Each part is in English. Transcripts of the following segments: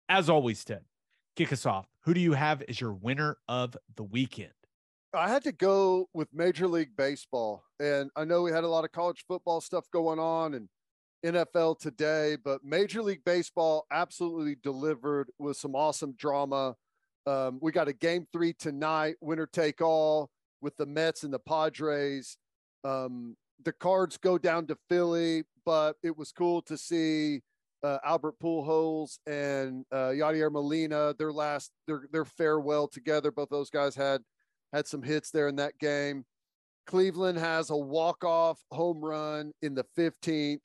As always, Ted, kick us off. Who do you have as your winner of the weekend? I had to go with Major League Baseball. And I know we had a lot of college football stuff going on and NFL today, but Major League Baseball absolutely delivered with some awesome drama. We got a game 3 tonight, winner take all with the Mets and the Padres. The Cards go down to Philly, but it was cool to see Albert Pujols and Yadier Molina, their farewell together. Both those guys had some hits there in that game. Cleveland has a walk-off home run in the 15th.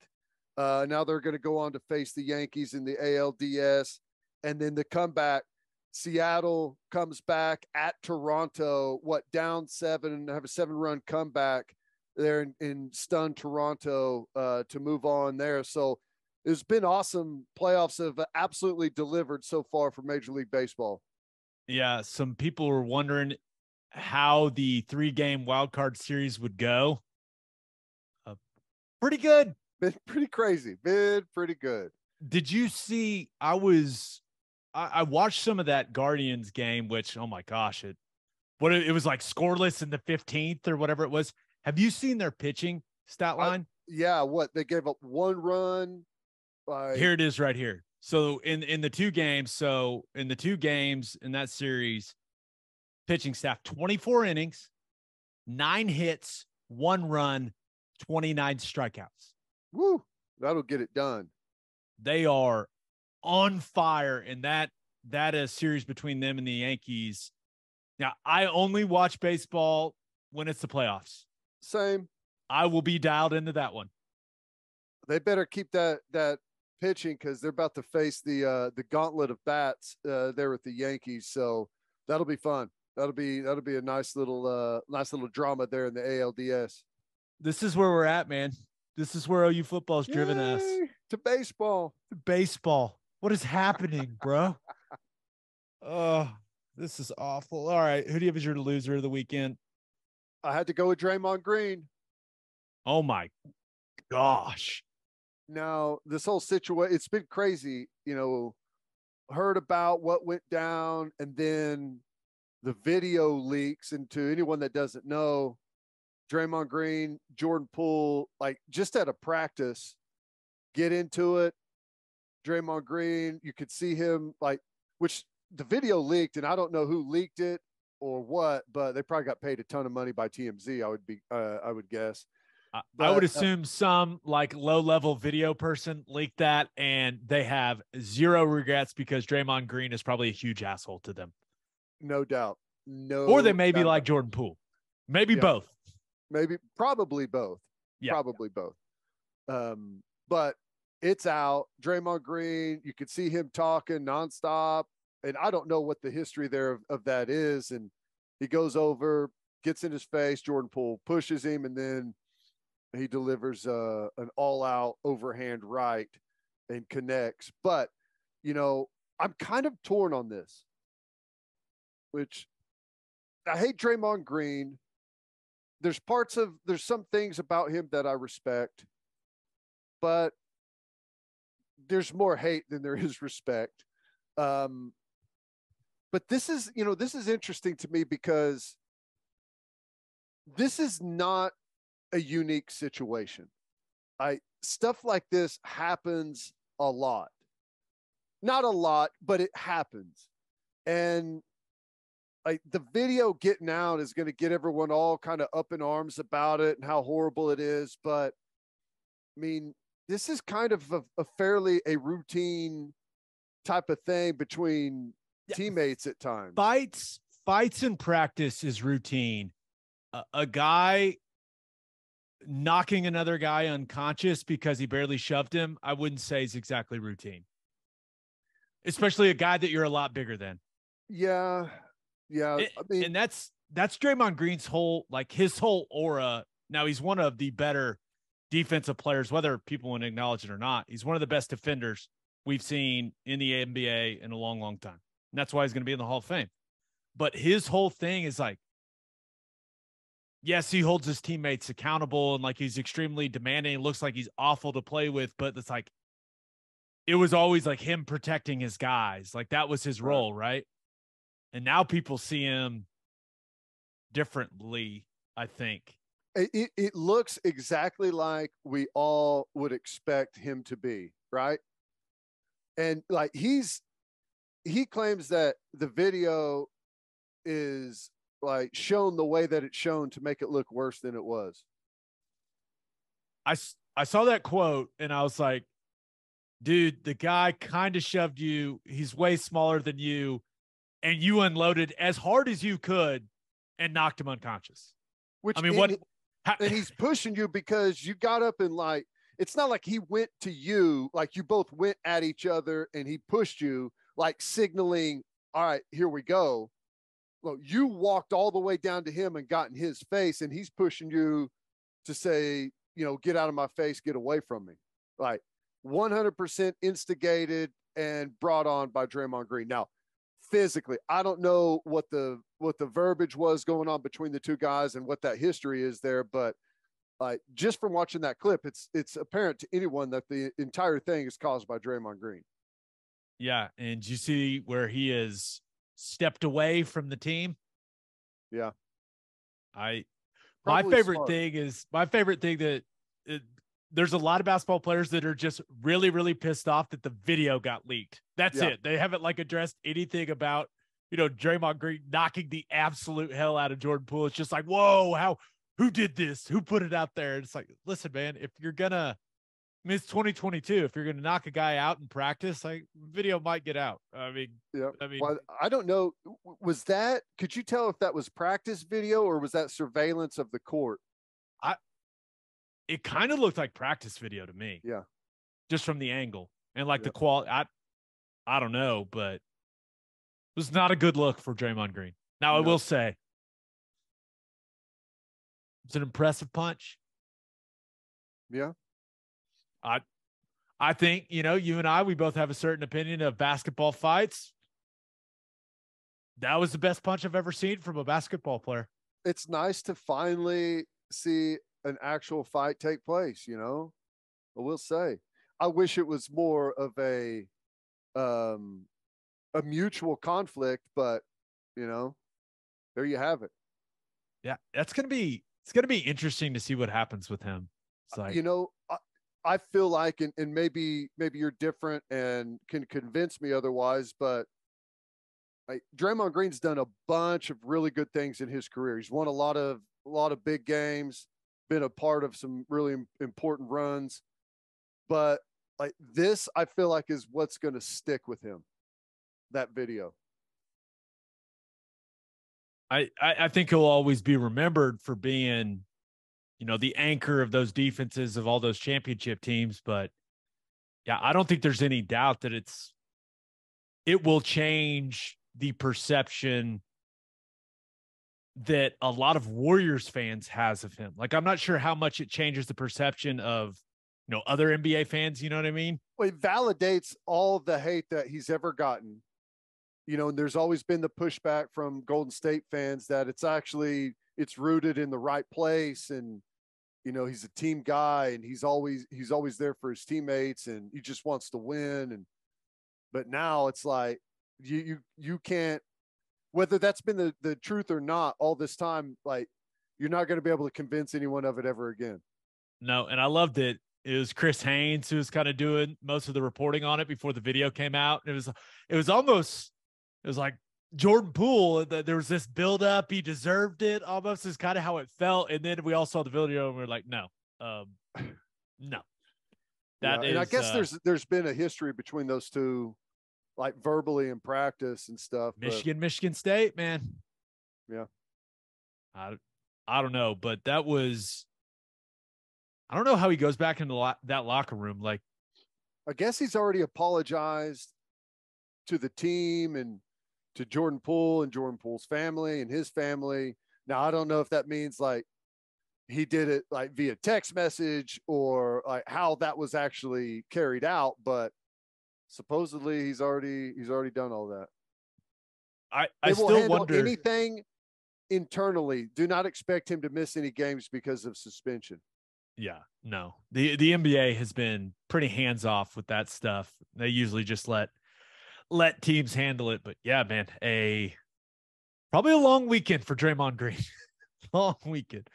Now they're going to go on to face the Yankees in the ALDS. And then the comeback, Seattle comes back at Toronto, down 7 and have a 7-run comeback there in stun Toronto to move on there. So it's been awesome. Playoffs have absolutely delivered so far for Major League Baseball. Yeah, some people were wondering how the 3-game wild card series would go. Pretty good. Been pretty crazy. Been pretty good. Did you see? I watched some of that Guardians game, which, oh my gosh, it was like scoreless in the 15th or whatever it was. Have you seen their pitching stat line? Yeah, they gave up 1 run. Here it is right here. So in the 2 games, in that series, pitching staff 24 innings, 9 hits, 1 run, 29 strikeouts. Woo, that'll get it done. They are on fire, and that is series between them and the Yankees. Now, I only watch baseball when it's the playoffs. Same. I will be dialed into that one. They better keep that pitching because they're about to face the gauntlet of bats there with the Yankees. So that'll be fun. That'll be a nice little drama there in the ALDS. This is where we're at, man. This is where OU football's driven us to baseball. Baseball. What is happening, bro? Oh, this is awful. All right, who do you have as your loser of the weekend? I had to go with Draymond Green. Oh my gosh. Now, this whole situation, it's been crazy, heard about what went down, and then the video leaks. And to anyone that doesn't know, Draymond Green, Jordan Poole, just at a practice, get into it. Draymond Green, you could see him which the video leaked, and I don't know who leaked it or what, but they probably got paid a ton of money by TMZ. I would guess. I would assume some low-level video person leaked that, and they have zero regrets because Draymond Green is probably a huge asshole to them. No doubt. Or they may be like Jordan Poole. Maybe both. Probably both. Yeah. Probably both. But it's out. Draymond Green, you could see him talking nonstop, and I don't know what the history there of that is. And he goes over, gets in his face. Jordan Poole pushes him, and then he delivers an all-out overhand right and connects. But, I'm kind of torn on this, which I hate Draymond Green. There's some things about him that I respect, but there's more hate than there is respect. But this is interesting to me because this is not a unique situation. Stuff like this happens a lot. Not a lot, but it happens. And the video getting out is going to get everyone all kind of up in arms about it and how horrible it is. But I mean, this is kind of a fairly routine type of thing between teammates at times. Fights in practice is routine. A guy knocking another guy unconscious because he barely shoved him, I wouldn't say is exactly routine. Especially a guy that you're a lot bigger than. Yeah. And that's Draymond Green's whole aura. Now, he's one of the better defensive players, whether people want to acknowledge it or not. He's one of the best defenders we've seen in the NBA in a long, long time. And that's why he's going to be in the Hall of Fame. But his whole thing is yes, he holds his teammates accountable and he's extremely demanding. It looks like he's awful to play with, but it's it was always like him protecting his guys. Like that was his role, right? And now people see him differently, I think. It looks exactly like we all would expect him to be, right? And like he claims that the video is like shown the way that it's shown to make it look worse than it was. I saw that quote and I was like, dude, the guy kind of shoved you. He's way smaller than you. And you unloaded as hard as you could and knocked him unconscious. Which, I mean, and he's pushing you because you got up and like, it's not like he went to you, like you both went at each other and he pushed you, like signaling, all right, here we go. Well, you walked all the way down to him and got in his face, and he's pushing you to say, you know, get out of my face, get away from me. Like 100% instigated and brought on by Draymond Green. Now, physically, I don't know what the verbiage was going on between the two guys and what that history is there, but just from watching that clip, it's apparent to anyone that the entire thing is caused by Draymond Green. Yeah, and you see where he is stepped away from the team. Yeah. My favorite thing that there's a lot of basketball players that are just really, really pissed off that the video got leaked. That's it. They haven't like addressed anything about, you know, Draymond Green knocking the absolute hell out of Jordan Poole. It's just like, whoa, who did this? Who put it out there? And it's like, listen, man, if you're gonna, I mean, it's 2022. If you're going to knock a guy out in practice, like video might get out. I mean, well, I don't know. Could you tell if that was practice video or was that surveillance of the court? It kind of looked like practice video to me. Yeah. Just from the angle and like the quality. I don't know, but it was not a good look for Draymond Green. Now I will say it's an impressive punch. Yeah. I think, you know, you and I, we both have a certain opinion of basketball fights. That was the best punch I've ever seen from a basketball player. It's nice to finally see an actual fight take place, you know, I will say. I wish it was more of a mutual conflict, but you know, there you have it. Yeah. It's going to be interesting to see what happens with him. It's like, you know, I feel like, and maybe you're different and can convince me otherwise, but like Draymond Green's done a bunch of really good things in his career. He's won a lot of big games, been a part of some really important runs, but like this, I feel like is what's going to stick with him. That video. I think he'll always be remembered for being, you know, the anchor of those defenses of all those championship teams. But yeah, I don't think there's any doubt that it will change the perception that a lot of Warriors fans has of him. Like, I'm not sure how much it changes the perception of, you know, other NBA fans. You know what I mean? Well, it validates all the hate that he's ever gotten. You know, and there's always been the pushback from Golden State fans that it's rooted in the right place. And, you know, he's a team guy and he's always there for his teammates and he just wants to win. But now it's like, you can't, whether that's been the truth or not all this time, like you're not going to be able to convince anyone of it ever again. No. And I loved it. It was Chris Haynes who was kind of doing most of the reporting on it before the video came out. It was like Jordan Poole. There was this build up. He deserved it almost is kind of how it felt. And then we all saw the video and we were like, no. That is, and I guess there's been a history between those two, like verbally in practice and stuff. Michigan State, man. Yeah. I don't know, but I don't know how he goes back into that locker room. Like, I guess he's already apologized to the team and to Jordan Poole and Jordan Poole's family and his family. Now, I don't know if that means like he did it like via text message or like how that was actually carried out, but supposedly he's already done all that. I still wonder anything internally. Do not expect him to miss any games because of suspension. Yeah, no. The NBA has been pretty hands off with that stuff. They usually just let teams handle it. But yeah, man, probably a long weekend for Draymond Green. Long weekend.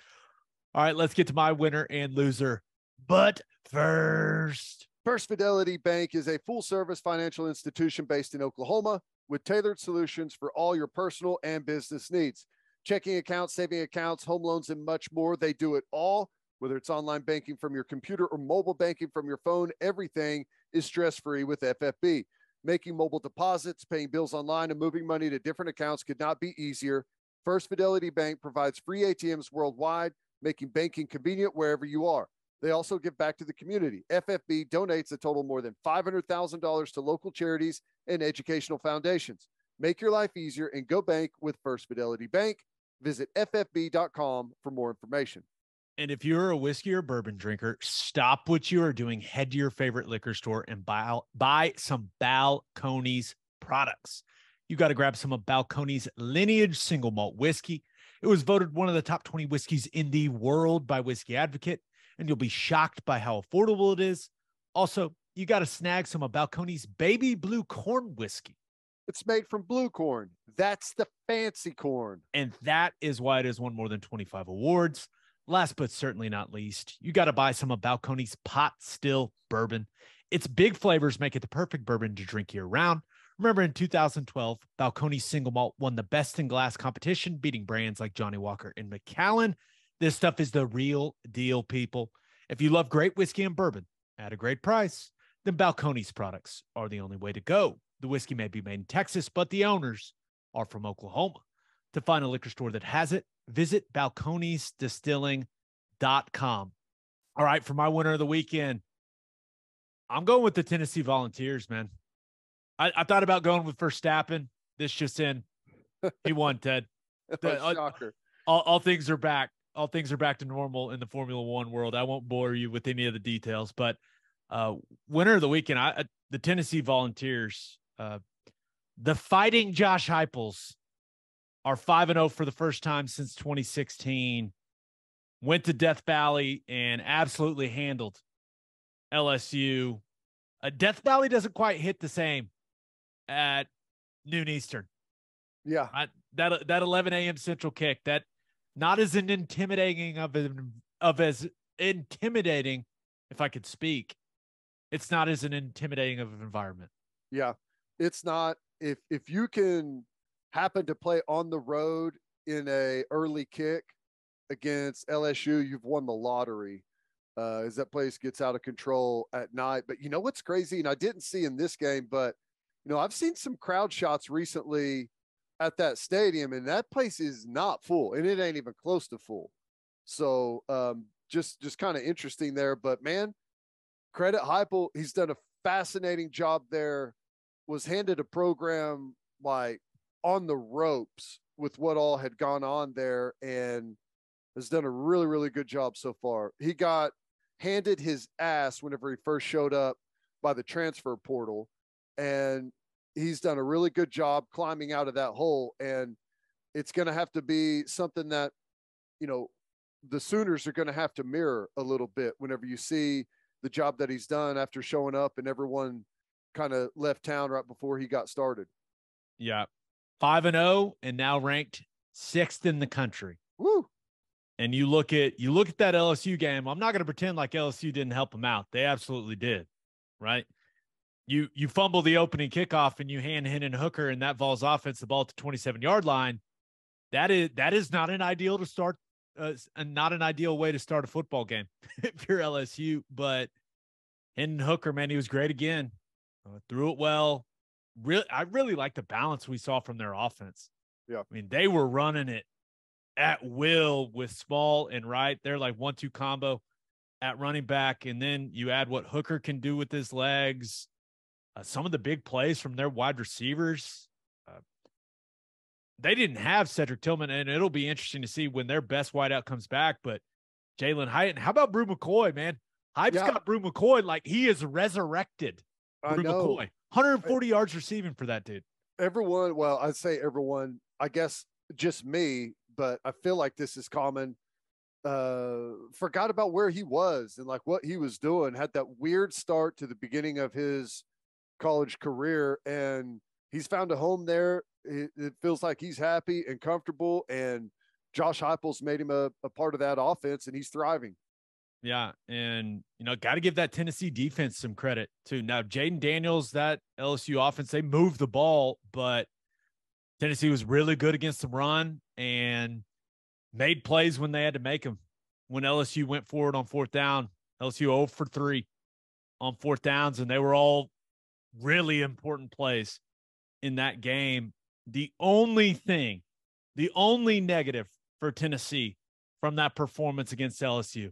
All right, let's get to my winner and loser. But first, First Fidelity Bank is a full-service financial institution based in Oklahoma with tailored solutions for all your personal and business needs. Checking accounts, saving accounts, home loans, and much more. They do it all. Whether it's online banking from your computer or mobile banking from your phone, everything is stress-free with FFB. Making mobile deposits, paying bills online, and moving money to different accounts could not be easier. First Fidelity Bank provides free ATMs worldwide, making banking convenient wherever you are. They also give back to the community. FFB donates a total more than $500,000 to local charities and educational foundations. Make your life easier and go bank with First Fidelity Bank. Visit ffb.com for more information. And if you're a whiskey or bourbon drinker, stop what you are doing. Head to your favorite liquor store and buy some Balcones products. You got to grab some of Balcones Lineage single malt whiskey. It was voted one of the top 20 whiskeys in the world by Whiskey Advocate, and you'll be shocked by how affordable it is. Also, you got to snag some of Balcones Baby Blue Corn whiskey. It's made from blue corn. That's the fancy corn. And that is why it has won more than 25 awards. Last but certainly not least, you got to buy some of Balcones Pot Still Bourbon. Its big flavors make it the perfect bourbon to drink year-round. Remember, in 2012, Balcones Single Malt won the Best in Glass competition, beating brands like Johnny Walker and Macallan. This stuff is the real deal, people. If you love great whiskey and bourbon at a great price, then Balcones products are the only way to go. The whiskey may be made in Texas, but the owners are from Oklahoma. To find a liquor store that has it, visit balconesdistilling.com. All right, for my winner of the weekend, I'm going with the Tennessee Volunteers, man. I thought about going with Verstappen. This just in. He won, Ted. Shocker. All things are back. All things are back to normal in the Formula One world. I won't bore you with any of the details, but winner of the weekend, the Tennessee Volunteers, the Fighting Josh Heupels are 5-0 for the first time since 2016. Went to Death Valley and absolutely handled LSU. Death Valley doesn't quite hit the same at noon Eastern. Yeah. That 11 a.m. Central kick, that not as an intimidating as intimidating, if I could speak. It's not as an intimidating of an environment. Yeah. It's not. If you can happen to play on the road in a early kick against LSU, you've won the lottery. As that place gets out of control at night. But you know what's crazy? And I didn't see in this game, but I've seen some crowd shots recently at that stadium, and that place is not full, and it ain't even close to full. So just kind of interesting there. But man, credit Heupel. He's done a fascinating job there. Was handed a program like on the ropes with what all had gone on there, and has done a really, really good job so far. He got handed his ass whenever he first showed up by the transfer portal, and he's done a really good job climbing out of that hole. And it's going to have to be something that, the Sooners are going to have to mirror a little bit whenever you see the job that he's done after showing up and everyone kind of left town right before he got started. Yeah. 5-0 and now ranked 6th in the country. Woo. And you look at that LSU game. I'm not going to pretend like LSU didn't help them out. They absolutely did, right? You fumble the opening kickoff and you hand Hendon Hooker and that Vols offense the ball at the 27-yard line. That is not an ideal to start, not an ideal way to start a football game if you're LSU. But Hendon Hooker, man, he was great again. Threw it well. I really like the balance we saw from their offense. Yeah, I mean, they were running it at will with Small and Wright. They're like 1-2 combo at running back. And then you add what Hooker can do with his legs. Some of the big plays from their wide receivers. They didn't have Cedric Tillman, and it'll be interesting to see when their best wideout comes back. But Jalen Hyatt, how about Brew McCoy, man? Hype's got Brew McCoy like he is resurrected. Brew McCoy, 140 yards receiving for that dude. Everyone, well, I'd say everyone, I guess just me, but I feel like this is common. forgot about where he was and like what he was doing, had that weird start to the beginning of his college career, and he's found a home there. It feels like he's happy and comfortable, and Josh Heupel's made him a part of that offense, and he's thriving. Yeah, and got to give that Tennessee defense some credit too. Now, Jaden Daniels, that LSU offense, they moved the ball, but Tennessee was really good against the run and made plays when they had to make them. When LSU went forward on fourth down, LSU 0 for 3 on fourth downs, and they were all really important plays in that game. The only negative for Tennessee from that performance against LSU,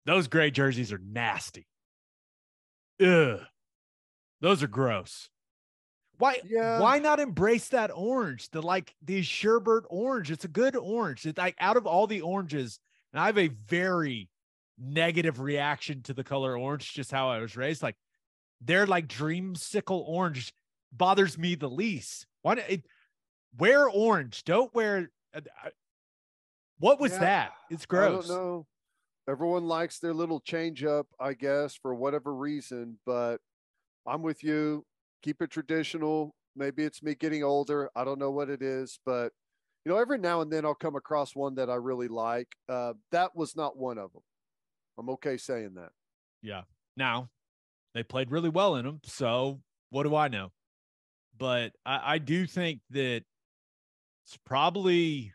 those gray jerseys are nasty. Ugh. Those are gross. Why not embrace that orange? The sherbet orange. It's a good orange. It's like out of all the oranges, and I have a very negative reaction to the color orange, just how I was raised. Like they're like dreamsicle orange bothers me the least. Wear orange. Don't wear. What was that? It's gross. I don't know. Everyone likes their little change up, I guess, for whatever reason, but I'm with you. Keep it traditional. Maybe it's me getting older. I don't know what it is, but every now and then I'll come across one that I really like. That was not one of them. I'm okay saying that. Yeah. Now, they played really well in them, so what do I know? But I do think that it's probably,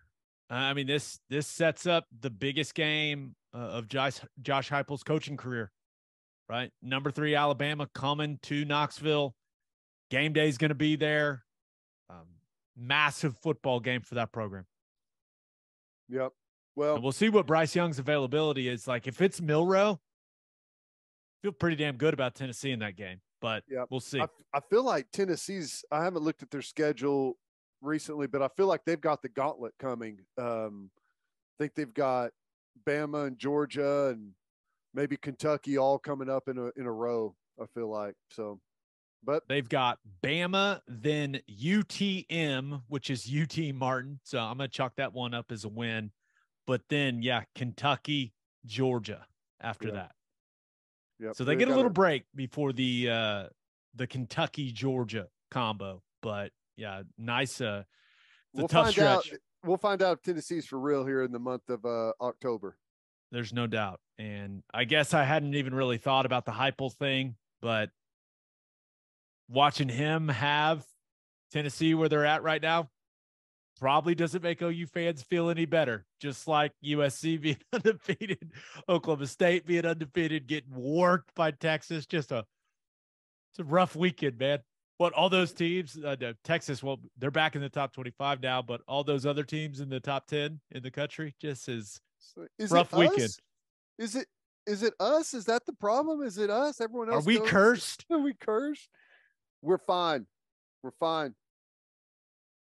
this sets up the biggest game of Josh Heupel's coaching career, right? Number 3 Alabama coming to Knoxville. Game day is going to be there. Massive football game for that program. Yep. Well, and we'll see what Bryce Young's availability is. Like if it's Milroe, I feel pretty damn good about Tennessee in that game, but we'll see. I feel like Tennessee's, I haven't looked at their schedule recently, but I feel like they've got the gauntlet coming. I think they've got Bama and Georgia and maybe Kentucky all coming up in a row, I feel like. So, but they've got Bama, then UTM, which is UT Martin. So I'm going to chalk that one up as a win. But then, Kentucky, Georgia after that. Yep. So they get a little break before the Kentucky Georgia combo. But nice. It's a tough stretch. We'll find out if Tennessee's for real here in the month of October. There's no doubt. And I guess I hadn't even really thought about the Heupel thing, but watching him have Tennessee where they're at right now probably doesn't make OU fans feel any better. Just like USC being undefeated, Oklahoma State being undefeated, getting worked by Texas. It's a rough weekend, man. But all those teams, Texas, well, they're back in the top 25 now, but all those other teams in the top 10 in the country just is rough weekend. Is it us? Is that the problem? Is it us? Everyone else? Are we cursed? Are we cursed? We're fine. We're fine.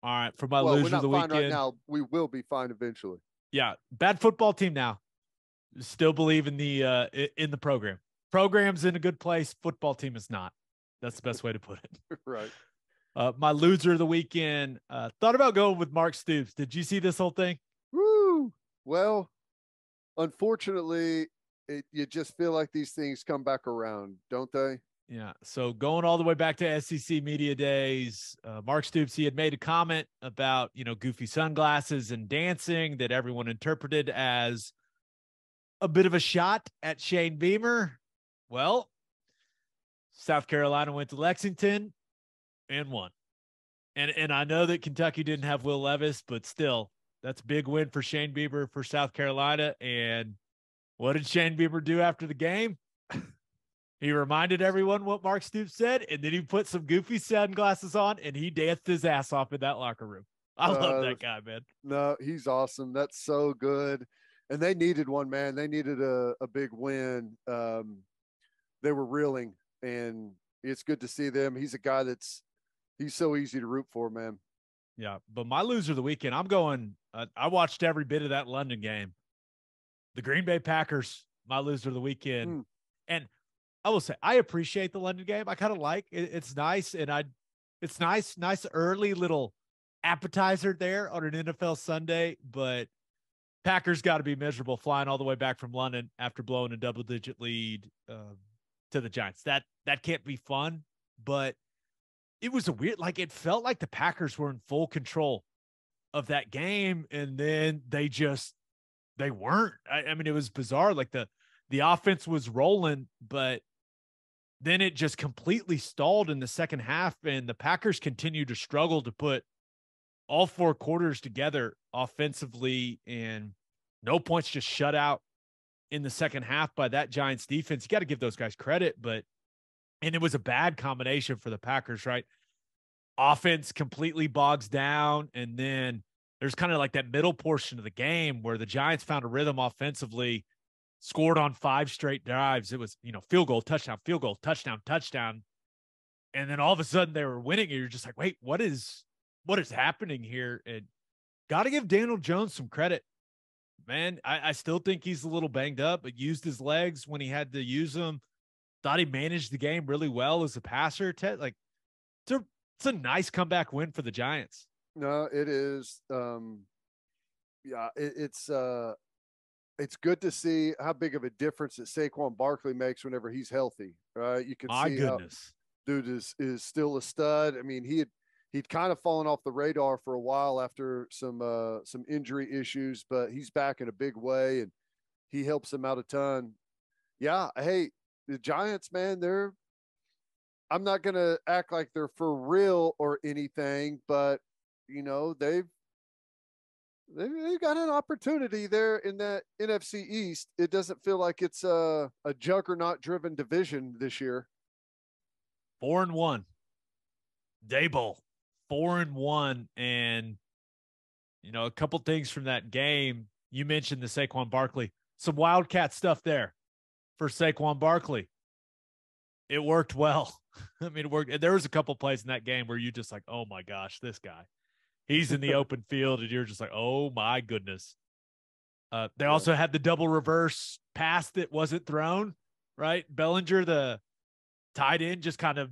All right. For my loser of the weekend. Right now. We will be fine eventually. Yeah. Bad football team now. Still believe in the program. Program's in a good place. Football team is not. That's the best way to put it. Right. My loser of the weekend. Thought about going with Mark Stoops. Did you see this whole thing? Woo. Well, unfortunately, you just feel like these things come back around, don't they? Yeah. So going all the way back to SEC Media Days, Mark Stoops, he had made a comment about, goofy sunglasses and dancing that everyone interpreted as a bit of a shot at Shane Beamer. Well, South Carolina went to Lexington and won. And I know that Kentucky didn't have Will Levis, but still, that's a big win for Shane Beamer for South Carolina. And what did Shane Beamer do after the game? He reminded everyone what Mark Stoops said, and then he put some goofy sunglasses on, and he danced his ass off in that locker room. I love that guy, man. No, he's awesome. That's so good. And they needed one, man. They needed a big win. They were reeling, and it's good to see them. He's a guy he's so easy to root for, man. Yeah, but my loser of the weekend, I'm going I watched every bit of that London game. The Green Bay Packers, my loser of the weekend. And I will say, I appreciate the London game. I kind of like it. It's nice. And it's nice early little appetizer there on an NFL Sunday. But Packers got to be miserable flying all the way back from London after blowing a double-digit lead to the Giants. That can't be fun, but it was it felt like the Packers were in full control of that game, and then they weren't. I mean, it was bizarre. Like the offense was rolling, but then it just completely stalled in the second half, and the Packers continued to struggle to put all four quarters together offensively, and no points, just shut out in the second half by that Giants defense. You got to give those guys credit, and it was a bad combination for the Packers, right? Offense completely bogs down, and then there's kind of like that middle portion of the game where the Giants found a rhythm offensively, scored on 5 straight drives. It was, field goal, touchdown, touchdown. And then all of a sudden they were winning, and you're just like, wait, what is happening here? And got to give Daniel Jones some credit, man. I still think he's a little banged up, but used his legs when he had to use them. Thought he managed the game really well as a passer. It's a nice comeback win for the Giants. No, it is. It's good to see how big of a difference that Saquon Barkley makes whenever he's healthy, right? You can see how dude is still a stud. I mean, he'd kind of fallen off the radar for a while after some injury issues, but he's back in a big way, and he helps him out a ton. Yeah, hey, the Giants, man, I'm not going to act like they're for real or anything, but they've got an opportunity there in that NFC East. It doesn't feel like it's a juggernaut-driven division this year. 4-1. Daboll, 4-1. And, a couple things from that game. You mentioned the Saquon Barkley. Some Wildcat stuff there for Saquon Barkley. It worked well. I mean, it worked. There was a couple plays in that game where you just like, oh, my gosh, this guy. He's in the open field, and you're just like, oh, my goodness. They also had the double reverse pass that wasn't thrown, right? Bellinger, the tight end, just kind of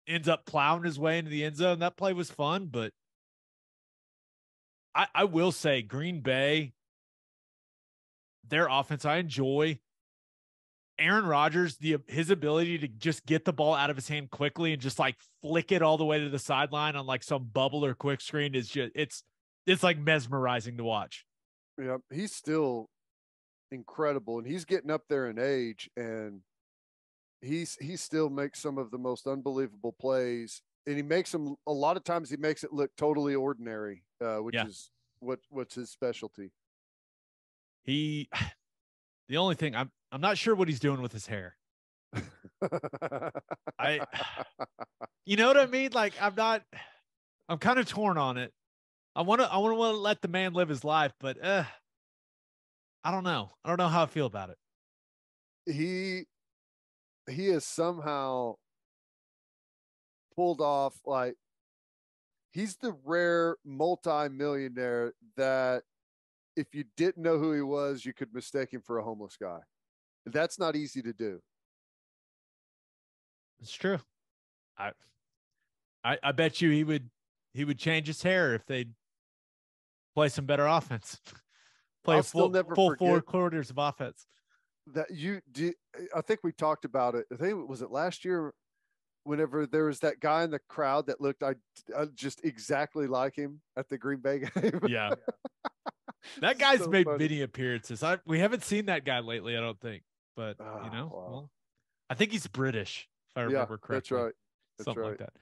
ends up plowing his way into the end zone. That play was fun, but I will say Green Bay, their offense, I enjoy. Aaron Rodgers, his ability to just get the ball out of his hand quickly and just like flick it all the way to the sideline on like some bubble or quick screen is just it's like mesmerizing to watch. Yeah, he's still incredible, and he's getting up there in age, and he still makes some of the most unbelievable plays, and he makes them a lot of times. He makes it look totally ordinary, which is what's his specialty. The only thing I'm not sure what he's doing with his hair. You know what I mean? Like I'm kind of torn on it. I want to let the man live his life, but I don't know. I don't know how I feel about it. He has somehow pulled off, like, he's the rare multi-millionaire that if you didn't know who he was, you could mistake him for a homeless guy. That's not easy to do. It's true. I bet you he would change his hair if they'd play some better offense. Play full 4 quarters of offense. That I think we talked about it. I think was it last year, whenever there was that guy in the crowd that looked just exactly like him at the Green Bay game. Yeah. That guy's so made many appearances. We haven't seen that guy lately, I don't think. But, wow. Well, I think he's British, if I remember correctly. That's right. Something like that.